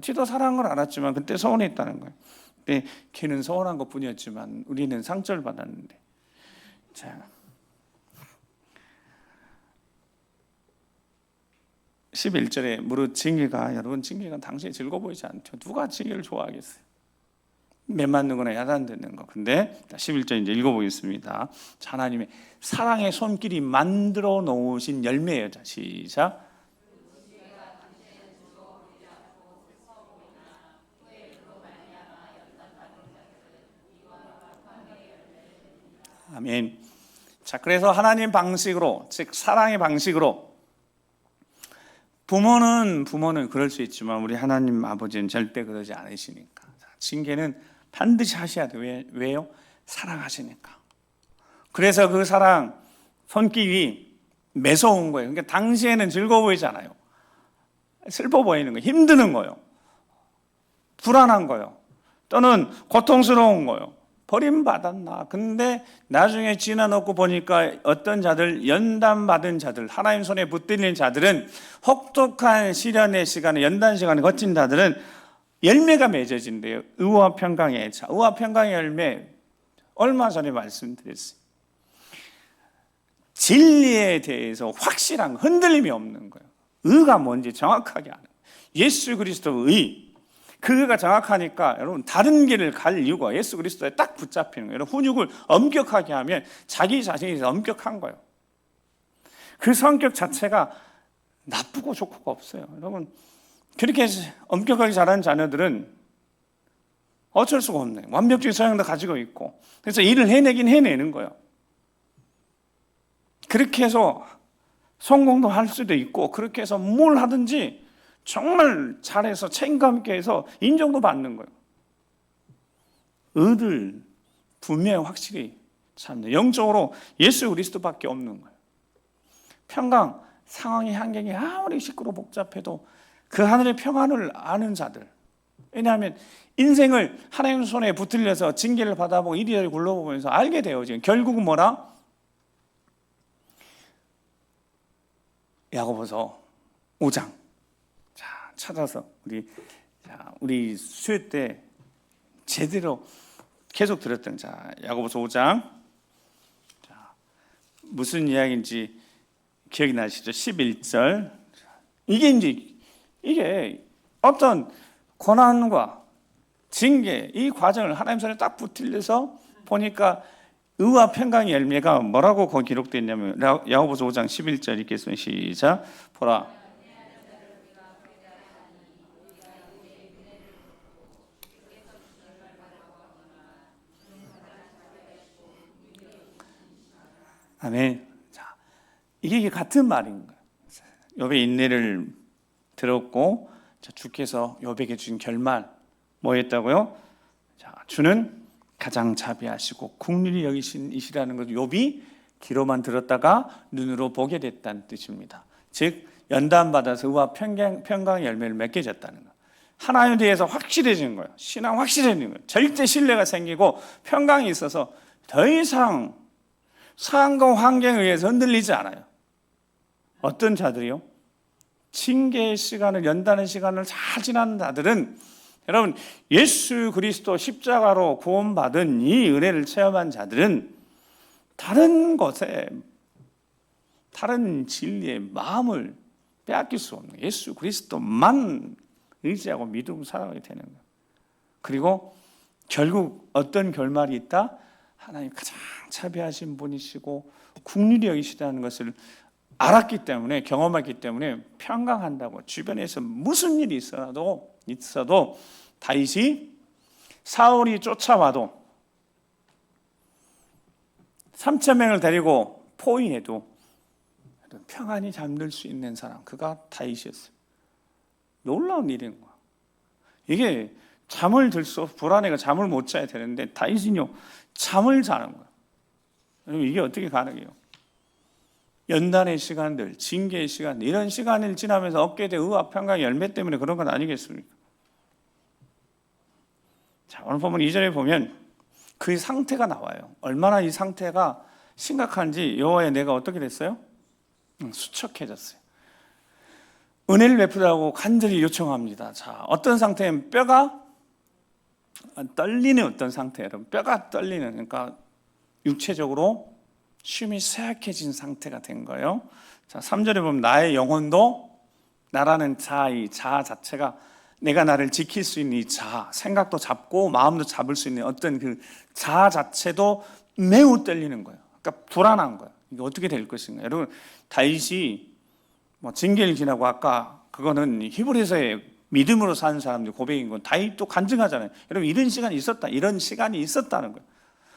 S1: 지도 사랑한 걸 알았지만 그때 서운했다는 거예요. 그때 걔는 서운한 것뿐이었지만 우리는 상처를 받았는데. 자, 11절에 무릇 징계가 여러분 징계가 당시에 즐거워 보이지 않죠. 누가 징계를 좋아하겠어요? 매 맞는 거나 야단 듣는 거. 근데 11절 이제 읽어보겠습니다. 하나님의 사랑의 손길이 만들어 놓으신 열매예요. 자, 시작. 아멘. 자, 그래서 하나님 방식으로, 즉 사랑의 방식으로 부모는 그럴 수 있지만 우리 하나님 아버지는 절대 그러지 않으시니까. 자, 징계는 반드시 하셔야 돼요. 왜요? 사랑하시니까. 그래서 그 사랑 손길이 매서운 거예요. 그러니까 당시에는 즐거워 보이지 않아요. 슬퍼 보이는 거예요. 힘드는 거예요. 불안한 거예요. 또는 고통스러운 거예요. 버림받았나. 근데 나중에 지나놓고 보니까 어떤 자들, 연단받은 자들, 하나님 손에 붙들린 자들은 혹독한 시련의 시간에, 연단 시간을 거친 자들은 열매가 맺어진대요. 의와 평강의 자. 의와 평강의 열매 얼마 전에 말씀드렸어요. 진리에 대해서 확실한 흔들림이 없는 거예요. 의가 뭔지 정확하게 아는 거예요. 예수 그리스도의 의. 그가 정확하니까 여러분 다른 길을 갈 이유가 예수 그리스도에 딱 붙잡히는 거예요. 여러분 훈육을 엄격하게 하면 자기 자신이 엄격한 거예요. 그 성격 자체가 나쁘고 좋고가 없어요. 여러분 그렇게 엄격하게 자란 자녀들은 어쩔 수가 없네요. 완벽주의 성향도 가지고 있고 그래서 일을 해내긴 해내는 거예요. 그렇게 해서 성공도 할 수도 있고 그렇게 해서 뭘 하든지 정말 잘해서 책임감 있게 해서 인정도 받는 거예요. 의를 분명히 확실히 찾는 영적으로 예수 그리스도밖에 없는 거예요. 평강 상황의 환경이 아무리 시끄러워 복잡해도 그 하늘의 평안을 아는 자들. 왜냐하면 인생을 하나님 손에 붙들려서 징계를 받아보고 이리저리 굴러보면서 알게 돼요. 지금 결국은 뭐라? 야고보서 5장. 자, 찾아서 우리 수요 때 제대로 계속 들었던 야고보서 5장. 자, 무슨 이야기인지 기억이 나시죠? 11절. 이게 어떤 고난과 징계 이 과정을 하나님 손에 딱 붙들려서 보니까 의와 평강의 열매가 뭐라고 거기 기록되어 있냐면 야고보서 5장 11절 읽겠습니다. 시작. 보라. 아멘. 자, 이게 같은 말인 거예요. 욥의 인내를 들었고 주께서 욥에게 주신 결말 뭐였다고요? 자, 주는 가장 자비하시고 긍휼히 여기신 이시라는 것. 욥이 귀로만 들었다가 눈으로 보게 됐다는 뜻입니다. 즉 연단받아서 의와 평강의 열매를 맺게 됐다는 것. 하나님에 대해서 확실해지는 거예요. 신앙 확실해지는 거예요. 절대 신뢰가 생기고 평강이 있어서 더 이상 상황과 환경에 의해서 흔들리지 않아요. 어떤 자들이요? 징계의 시간을, 연단의 시간을 잘 지난 자들은, 여러분, 예수 그리스도 십자가로 구원받은 이 은혜를 체험한 자들은 다른 것에, 다른 진리의 마음을 빼앗길 수 없는 예수 그리스도만 의지하고 믿음으로 살아가게 되는 거예요. 그리고 결국 어떤 결말이 있다? 하나님 가장 자비하신 분이시고 긍휼히 여기시다는 것을 알았기 때문에, 경험했기 때문에 평강한다고. 주변에서 무슨 일이 있어도 다윗이 사울이 쫓아와도 3,000명을 데리고 포위해도 평안히 잠들 수 있는 사람, 그가 다윗이었어요. 놀라운 일인 거야. 이게 잠을 들수 불안해가 잠을 못 자야 되는데 다윗은요 잠을 자는 거야. 여러분, 이게 어떻게 가능해요? 연단의 시간들, 징계의 시간, 이런 시간을 지나면서 얻게 된 의와 평강의 열매 때문에 그런 건 아니겠습니까? 자, 오늘 보면 2절에 보면 그 상태가 나와요. 얼마나 이 상태가 심각한지 여호와의 내가 어떻게 됐어요? 수척해졌어요. 은혜를 베푸라고 간절히 요청합니다. 자, 어떤 상태는 뼈가 떨리는 어떤 상태, 여러분, 뼈가 떨리는, 그러니까 육체적으로 쉼이 쇠약해진 상태가 된 거예요. 자, 3절에 보면 나의 영혼도, 나라는 자, 이 자 자체가, 내가 나를 지킬 수 있는 이 자, 생각도 잡고 마음도 잡을 수 있는 어떤 그 자 자체도 매우 떨리는 거예요. 그러니까 불안한 거예요. 이게 어떻게 될 것인가. 여러분, 다윗이 징계를 지나고, 아까 그거는 히브리서의 믿음으로 사는 사람들 고백인 건 다윗도 간증하잖아요. 여러분, 이런 시간이 있었다, 이런 시간이 있었다는 거예요.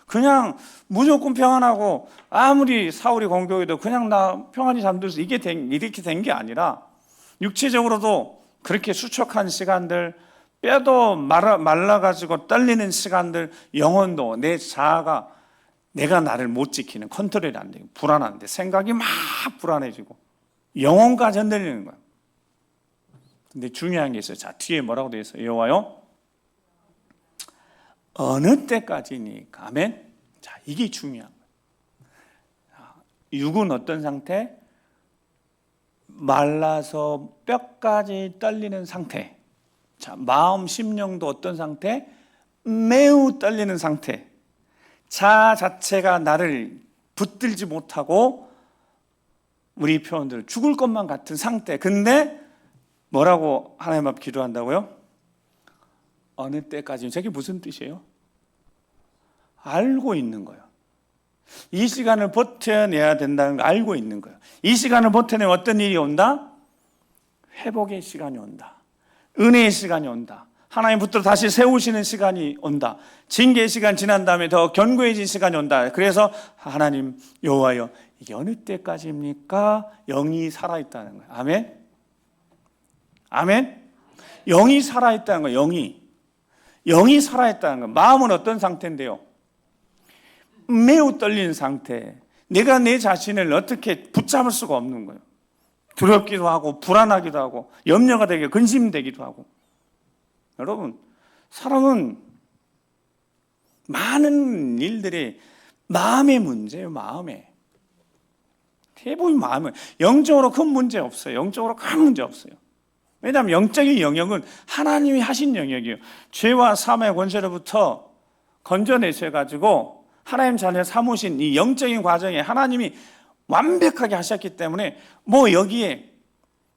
S1: 그냥 무조건 평안하고 아무리 사울이 공격해도 그냥 나 평안히 잠들 수, 이렇게 된 게 아니라 육체적으로도 그렇게 수척한 시간들, 뼈도 말라가지고 떨리는 시간들, 영혼도, 내 자아가 내가 나를 못 지키는, 컨트롤이 안 되고 불안한데, 생각이 막 불안해지고 영혼까지 흔들리는 거야. 근데 중요한 게 있어요. 자, 뒤에 뭐라고 되어 있어요? 여호와여 어느 때까지니까. 아멘. 자, 이게 중요한 거예요. 육은 어떤 상태? 말라서 뼈까지 떨리는 상태. 자, 마음 심령도 어떤 상태? 매우 떨리는 상태. 자 자체가 나를 붙들지 못하고, 우리 표현들 죽을 것만 같은 상태. 근데 뭐라고 하나님 앞 기도한다고요? 어느 때까지. 저게 무슨 뜻이에요? 알고 있는 거예요. 이 시간을 버텨내야 된다는 걸 알고 있는 거예요. 이 시간을 버텨내면 어떤 일이 온다? 회복의 시간이 온다. 은혜의 시간이 온다. 하나님 붙들어 다시 세우시는 시간이 온다. 징계의 시간 지난 다음에 더 견고해진 시간이 온다. 그래서 하나님 여호와여, 이게 어느 때까지입니까? 영이 살아있다는 거예요. 아멘? 아멘? 영이 살아있다는 거예요. 영이 살아있다는 거예요. 마음은 어떤 상태인데요? 매우 떨리는 상태. 내가 내 자신을 어떻게 붙잡을 수가 없는 거예요. 두렵기도 하고 불안하기도 하고 염려가 되게 근심되기도 하고. 여러분, 사람은 많은 일들이 마음의 문제예요. 마음에. 대부분 마음은 영적으로 큰 문제 없어요. 영적으로 큰 문제 없어요. 왜냐하면 영적인 영역은 하나님이 하신 영역이에요. 죄와 사망의 권세로부터 건져내셔가지고 하나님 자녀 삼으신 이 영적인 과정에 하나님이 완벽하게 하셨기 때문에 여기에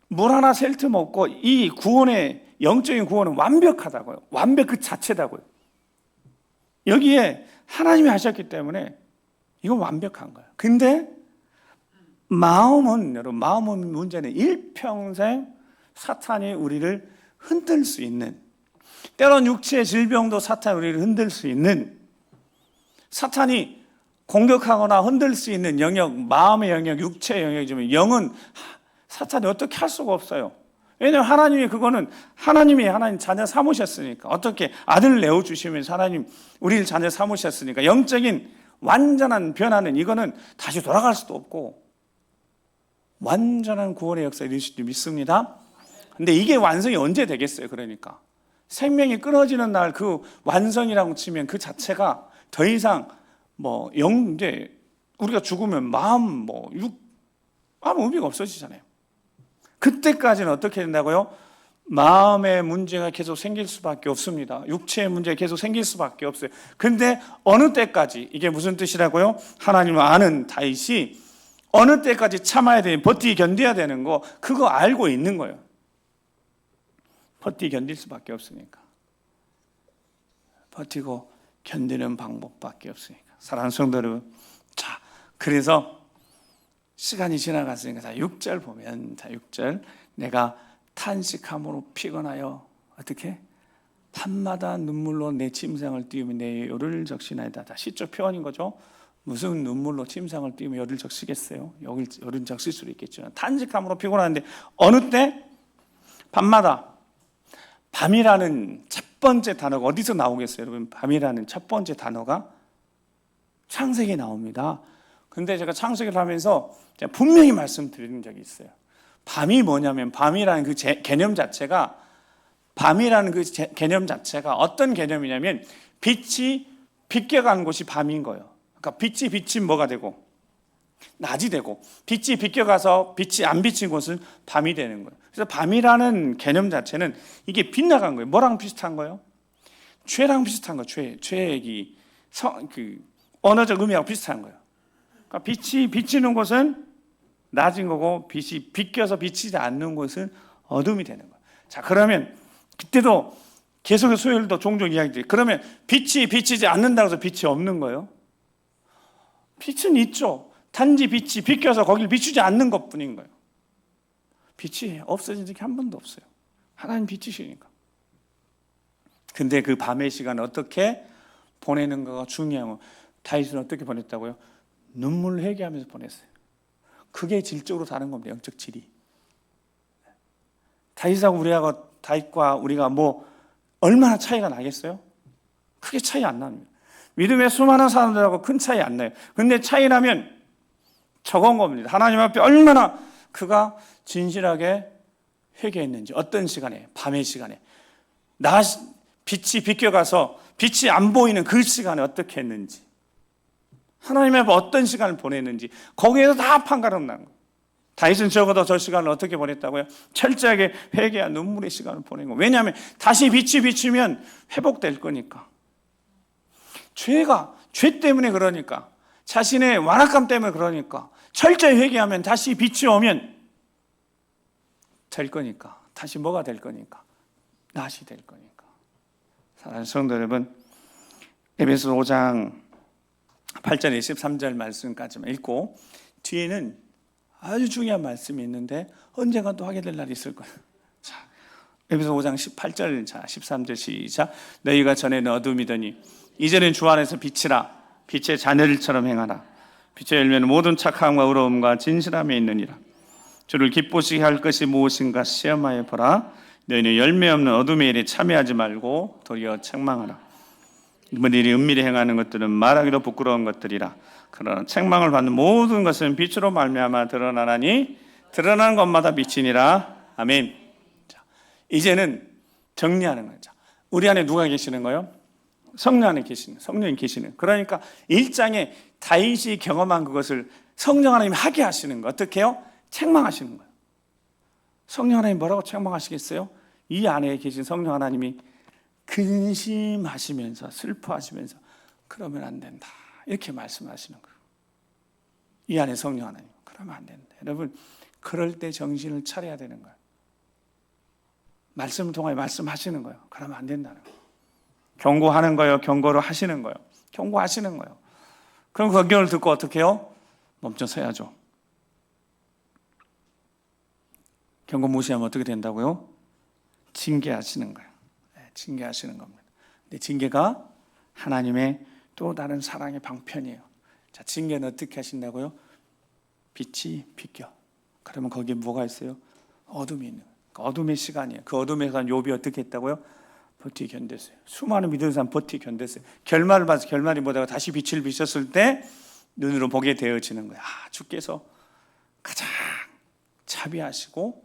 S1: 물 하나 셀 틈 없고, 이 구원의 영적인 구원은 완벽하다고요. 완벽 그 자체다고요. 여기에 하나님이 하셨기 때문에 이건 완벽한 거예요. 근데 여러분, 마음은 문제는 일평생 사탄이 우리를 흔들 수 있는, 때론 육체의 질병도 사탄이 우리를 흔들 수 있는, 사탄이 공격하거나 흔들 수 있는 영역, 마음의 영역, 육체의 영역이지만 영은 사탄이 어떻게 할 수가 없어요. 왜냐하면 하나님이 하나님 자녀 삼으셨으니까. 어떻게 아들을 내어주시면서 하나님 우리를 자녀 삼으셨으니까 영적인 완전한 변화는, 이거는 다시 돌아갈 수도 없고 완전한 구원의 역사에 이르실 줄 믿습니다. 근데 이게 완성이 언제 되겠어요? 그러니까 생명이 끊어지는 날 그 완성이라고 치면 그 자체가 더 이상 이제 우리가 죽으면 마음, 아무 의미가 없어지잖아요. 그때까지는 어떻게 된다고요? 마음의 문제가 계속 생길 수밖에 없습니다. 육체의 문제가 계속 생길 수밖에 없어요. 근데 어느 때까지, 이게 무슨 뜻이라고요? 하나님을 아는 다윗이 어느 때까지 참아야 되는, 버티 견뎌야 되는 거, 그거 알고 있는 거예요. 버티 견딜 수밖에 없으니까. 버티고 견디는 방법밖에 없으니까. 사랑하는 성도 여러분, 자, 그래서 시간이 지나갔으니까 자 6절 보면, 자 6절, 내가 탄식함으로 피곤하여 어떻게? 밤마다 눈물로 내 침상을 띄우며 내 열을 적시나이다. 자, 시적 표현인 거죠. 무슨 눈물로 침상을 띄우며 열을 적시겠어요? 열을 적실 수도 있겠죠. 탄식함으로 피곤한데 어느 때? 밤마다. 밤이라는 첫 번째 단어가 어디서 나오겠어요? 여러분, 밤이라는 첫 번째 단어가 창세기에 나옵니다. 근데 제가 창세기를 하면서 제가 분명히 말씀드린 적이 있어요. 밤이 뭐냐면, 밤이라는 그 개념 자체가, 밤이라는 그 개념 자체가 어떤 개념이냐면, 빛이 비껴간 곳이 밤인 거예요. 그러니까 빛이 뭐가 되고 낮이 되고, 빛이 비껴가서 빛이 안 비친 곳은 밤이 되는 거예요. 그래서 밤이라는 개념 자체는 이게 빗나간 거예요. 뭐랑 비슷한 거예요? 죄랑 비슷한 거예요. 죄의 그 언어적 의미하고 비슷한 거예요. 그러니까 빛이 비치는 곳은 낮은 거고, 빛이 비껴서 비치지 않는 곳은 어둠이 되는 거예요. 자, 그러면 그때도 계속해서 수요일도 종종 이야기들이, 그러면 빛이 비치지 않는다고 해서 빛이 없는 거예요? 빛은 있죠. 단지 빛이 비껴서 거기를 비추지 않는 것뿐인 거예요. 빛이 없어진 적이 한 번도 없어요. 하나님 빛이시니까. 근데 그 밤의 시간을 어떻게 보내는가가 중요한 거. 다윗은 어떻게 보냈다고요? 눈물 회개하면서 보냈어요. 그게 질적으로 다른 겁니다. 영적 질이. 다윗과 우리가 뭐 얼마나 차이가 나겠어요? 크게 차이 안 납니다. 믿음의 수많은 사람들하고 큰 차이 안 나요. 근데 차이 나면 저건 겁니다. 하나님 앞에 얼마나 그가 진실하게 회개했는지. 어떤 시간에? 밤의 시간에. 빛이 비껴가서 빛이 안 보이는 그 시간에 어떻게 했는지, 하나님 앞에 어떤 시간을 보냈는지, 거기에서 다 판가름 난 거예요. 다윗은 적어도 저 시간을 어떻게 보냈다고요? 철저하게 회개와 눈물의 시간을 보낸 거예요. 왜냐하면 다시 빛이 비치면 회복될 거니까. 죄 때문에 그러니까, 자신의 완악함 때문에 그러니까, 철저히 회개하면 다시 빛이 오면 될 거니까. 다시 뭐가 될 거니까? 낫이 될 거니까. 사랑하는 성도 여러분, 에베소 5장 8절 23절 말씀까지만 읽고, 뒤에는 아주 중요한 말씀이 있는데 언젠가 또 하게 될 날이 있을 거예요. 자, 에베소 5장 18절, 자 13절 시작. 너희가 전에는 어둠이더니 이제는 주 안에서 빛이라. 빛의 자녀들처럼 행하라. 빛의 열매는 모든 착함과 의로움과 진실함에 있느니라. 주를 기쁘시게 할 것이 무엇인가 시험하여 보라. 너희는 열매 없는 어둠의 일에 참여하지 말고 도리어 책망하라. 이들이 은밀히 행하는 것들은 말하기도 부끄러운 것들이라. 그러나 책망을 받는 모든 것은 빛으로 말미암아 드러나나니 드러나는 것마다 빛이니라. 아멘. 자, 이제는 정리하는 거예요. 우리 안에 누가 계시는 거예요? 성령 안에 계시는, 성령이 계시는. 그러니까 1장에 다윗이 경험한 그것을 성령 하나님이 하게 하시는 거. 어떻게 해요? 책망하시는 거예요. 성령 하나님 뭐라고 책망하시겠어요? 이 안에 계신 성령 하나님이 근심하시면서 슬퍼하시면서 그러면 안 된다, 이렇게 말씀하시는 거예요. 이 안에 성령 하나님, 그러면 안 된다. 여러분, 그럴 때 정신을 차려야 되는 거예요. 말씀을 통하여 말씀하시는 거예요. 그러면 안 된다는 거예요. 경고하는 거예요? 경고를 하시는 거예요? 경고하시는 거예요. 그럼 그 경고를 듣고 어떻게 해요? 멈춰 서야죠. 경고 무시하면 어떻게 된다고요? 징계하시는 거예요. 징계하시는 겁니다. 근데 징계가 하나님의 또 다른 사랑의 방편이에요. 자, 징계는 어떻게 하신다고요? 빛이 비껴. 그러면 거기에 뭐가 있어요? 어둠이 있는 거예요. 어둠의 시간이에요. 그 어둠에서 욥이 어떻게 했다고요? 버티 견뎠어요. 수많은 믿는 사람 버티 견뎠어요. 결말을 봐서 결말이 뭐다가 다시 빛을 비쳤을 때 눈으로 보게 되어지는 거예요. 아, 주께서 가장 자비하시고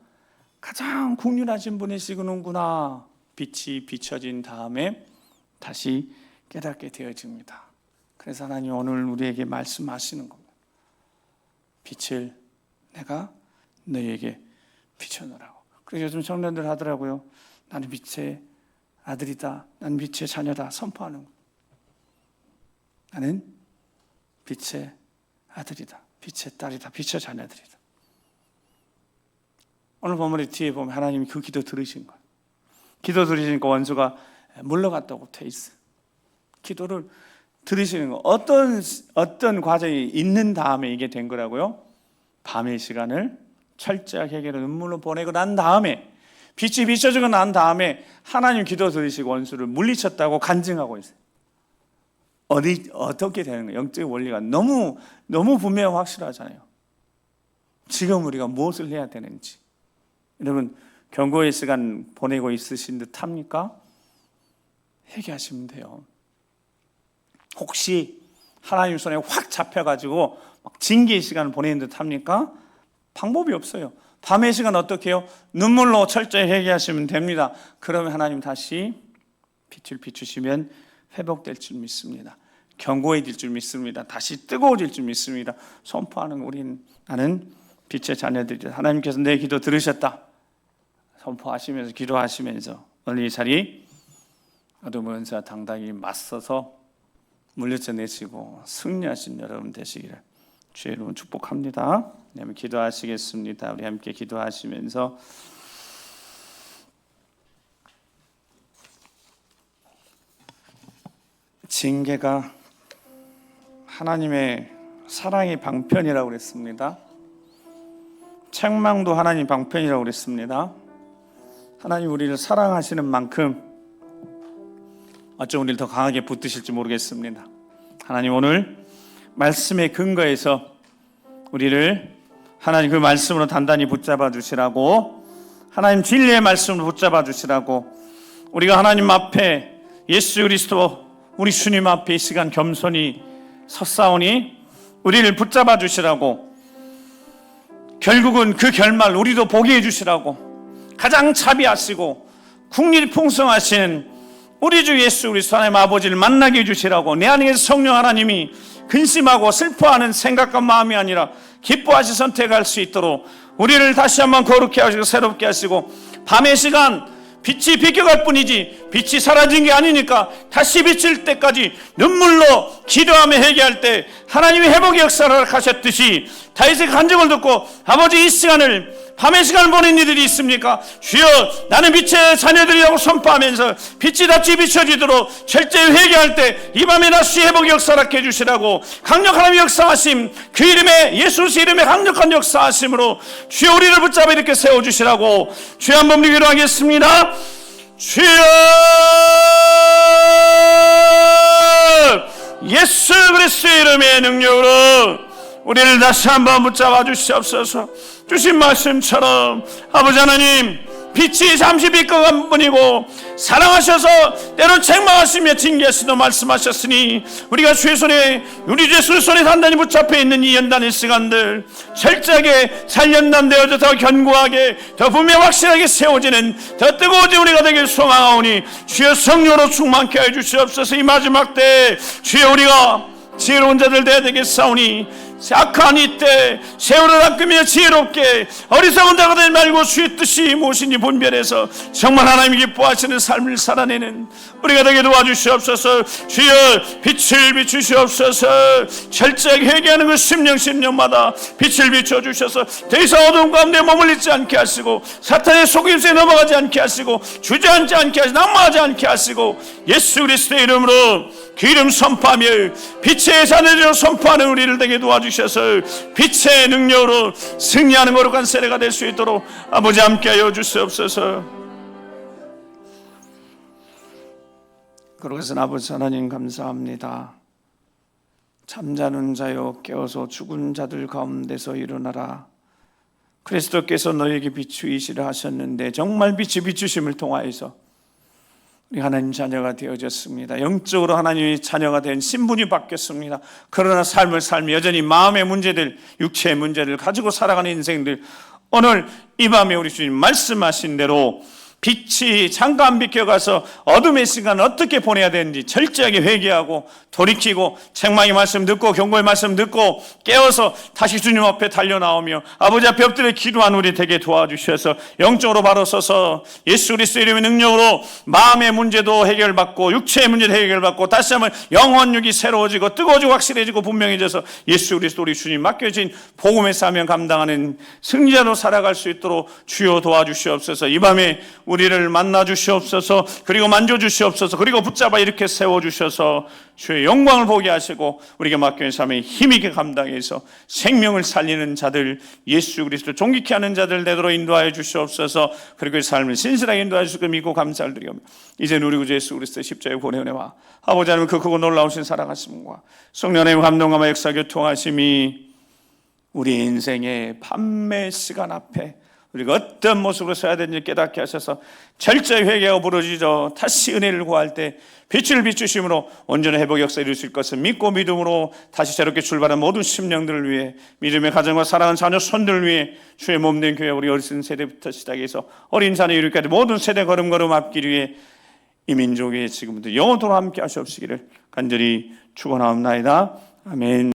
S1: 가장 긍휼하신 분이시구나. 빛이 비춰진 다음에 다시 깨닫게 되어집니다. 그래서 하나님 오늘 우리에게 말씀하시는 겁니다. 빛을 내가 너희에게 비춰놓으라고. 그래서 요즘 청년들 하더라고요. 나는 빛의 아들이다, 나는 빛의 자녀다 선포하는 거예요. 나는 빛의 아들이다, 빛의 딸이다, 빛의 자녀들이다. 오늘 본문의 뒤에 보면 하나님이 그 기도 들으신 거예요. 기도 들으시니까 원수가 물러갔다고 돼 있어요. 기도를 들으시는 거. 어떤 과정이 있는 다음에 이게 된 거라고요? 밤의 시간을 철저하게 해결해 눈물로 보내고 난 다음에, 빛이 비춰지고 난 다음에 하나님 기도 들으시고 원수를 물리쳤다고 간증하고 있어요. 어떻게 되는 거예요? 영적인 원리가 너무 분명 확실하잖아요. 지금 우리가 무엇을 해야 되는지. 여러분, 경고의 시간 보내고 있으신 듯 합니까? 회개하시면 돼요. 혹시 하나님 손에 확 잡혀가지고 막 징계의 시간을 보내는 듯 합니까? 방법이 없어요. 밤의 시간 어떻게 해요? 눈물로 철저히 회개하시면 됩니다. 그러면 하나님 다시 빛을 비추시면 회복될 줄 믿습니다. 견고해질 줄 믿습니다. 다시 뜨거워질 줄 믿습니다. 선포하는 우린 나는 빛의 자녀들이다. 하나님께서 내 기도 들으셨다. 선포하시면서 기도하시면서 오늘 이 자리 어둠의 은사와 당당히 맞서서 물리쳐내시고 승리하신 여러분 되시기를 주의 이름으로 축복합니다. 그다음에 기도하시겠습니다. 우리 함께 기도하시면서 징계가 하나님의 사랑의 방편이라고 그랬습니다. 책망도 하나님 방편이라고 그랬습니다. 하나님 우리를 사랑하시는 만큼 어쩜 우리를 더 강하게 붙드실지 모르겠습니다. 하나님 오늘 말씀의 근거에서 우리를 하나님 그 말씀으로 단단히 붙잡아 주시라고, 하나님 진리의 말씀으로 붙잡아 주시라고, 우리가 하나님 앞에 예수 그리스도 우리 주님 앞에 이 시간 겸손히 섰사오니 우리를 붙잡아 주시라고, 결국은 그 결말 우리도 보게 해주시라고, 가장 자비하시고 국률이 풍성하신 우리 주 예수 그리스도 하나님 아버지를 만나게 해주시라고, 내 안에 성령 하나님이 근심하고 슬퍼하는 생각과 마음이 아니라 기뻐하시 선택할 수 있도록 우리를 다시 한번 거룩해 하시고 새롭게 하시고, 밤의 시간 빛이 비껴갈 뿐이지 빛이 사라진 게 아니니까 다시 비칠 때까지 눈물로 기도하며 회개할 때 하나님이 회복의 역사를 하셨듯이 다윗의 간증을 듣고 아버지 이 시간을 밤의 시간을 보낸 이들이 있습니까? 주여 나는 빛의 자녀들이라고 선포하면서 빛이 다시 비춰지도록 철저히 회개할 때 이 밤에 다시 회복의 역사를 해주시라고, 강력한 하나님의 역사하심, 그 이름에 예수 이름의 강력한 역사하심으로 주여 우리를 붙잡아 이렇게 세워주시라고 주여 한번 기도하겠습니다. 주여 예수 그리스도의 이름의 능력으로 우리를 다시 한번 붙잡아 주시옵소서. 주신 말씀처럼 아버지 하나님 빛이 잠시 비껴간 뿐이고 사랑하셔서 때론 책망하시며 징계하시도 말씀하셨으니 우리가 주의 손에 우리 주의 손에 단단히 붙잡혀 있는 이 연단의 시간들 철저하게 살연단되어져 더 견고하게 더 분명 확실하게 세워지는 더 뜨거워진 우리가 되길 소망하오니 주여 성령으로 충만케 해 주시옵소서. 이 마지막 때 주여 우리가 지혜로운 자들 되어야 되겠사오니 악한 이때 세월을 아끼며 지혜롭게 어리석은 자가 되지 말고 주의 뜻이 무엇인지 분별해서 정말 하나님이 기뻐하시는 삶을 살아내는 우리가 되게 도와주시옵소서. 주여 빛을 비추시옵소서. 철저하게 회개하는 그 심령마다 빛을 비춰주셔서 더 이상 어두운 가운데 머물리지 않게 하시고 사탄의 속임수에 넘어가지 않게 하시고 주저앉지 않게 하시고 낙마하지 않게 하시고 예수 그리스도의 이름으로 그 이름 선포하며 빛의 자녀로 선포하는 우리를 되게 도와주셔서 빛의 능력으로 승리하는 거룩한 세례가 될 수 있도록 아버지 함께하여 주시옵소서. 그러고서 아버지 하나님 감사합니다. 잠자는 자여 깨어서 죽은 자들 가운데서 일어나라. 그리스도께서 너에게 비추이시라 하셨는데 정말 빛이 비추심을 통하여서 우리 하나님 자녀가 되어졌습니다. 영적으로 하나님의 자녀가 된 신분이 바뀌었습니다. 그러나 삶을 살며 여전히 마음의 문제들, 육체의 문제를 가지고 살아가는 인생들, 오늘 이 밤에 우리 주님 말씀하신 대로 빛이 잠깐 비켜가서 어둠의 시간을 어떻게 보내야 되는지 철저하게 회개하고 돌이키고 책망의 말씀 듣고 경고의 말씀 듣고 깨어서 다시 주님 앞에 달려나오며 아버지 앞에 엎드려 기도한 우리 되게 도와주셔서 영적으로 바로 서서 예수 그리스도의 이름의 능력으로 마음의 문제도 해결받고 육체의 문제도 해결받고 다시 한번 영혼육이 새로워지고 뜨거워지고 확실해지고 분명해져서 예수 그리스도 우리 주님 맡겨진 복음의 사명 감당하는 승리자로 살아갈 수 있도록 주여 도와주시옵소서. 이 밤에 우리를 만나 주시옵소서. 그리고 만져 주시옵소서. 그리고 붙잡아 이렇게 세워 주셔서 주의 영광을 보게 하시고 우리가 맡겨진 삶에 힘있게 감당해서 생명을 살리는 자들, 예수 그리스도 존귀케 하는 자들 되도록 인도하여 주시옵소서. 그리고 그 삶을 신실하게 인도하여 주시고 믿고 감사를 드리며 이제 우리 구주 예수 그리스도 십자가의 고뇌 은혜와 아버지 하나님 그 크고 놀라우신 사랑하심과 성령 하나님의 감동과 역사 교통하심이 우리 인생의 판매 시간 앞에 우리가 어떤 모습으로 서야 되는지 깨닫게 하셔서 철저히 회개하고 부르짖어 다시 은혜를 구할 때 빛을 비추심으로 온전한 회복 역사 이룰 수 있을 것을 믿고 믿음으로 다시 새롭게 출발한 모든 심령들을 위해 믿음의 가정과 사랑하는 자녀 손들을 위해 주의 몸된 교회 우리 어린 세대부터 시작해서 어린 자녀 이르기까지 모든 세대 걸음걸음 앞길 위해 이 민족의 지금부터 영원토록 함께 하시옵시기를 간절히 축원하옵나이다. 아멘.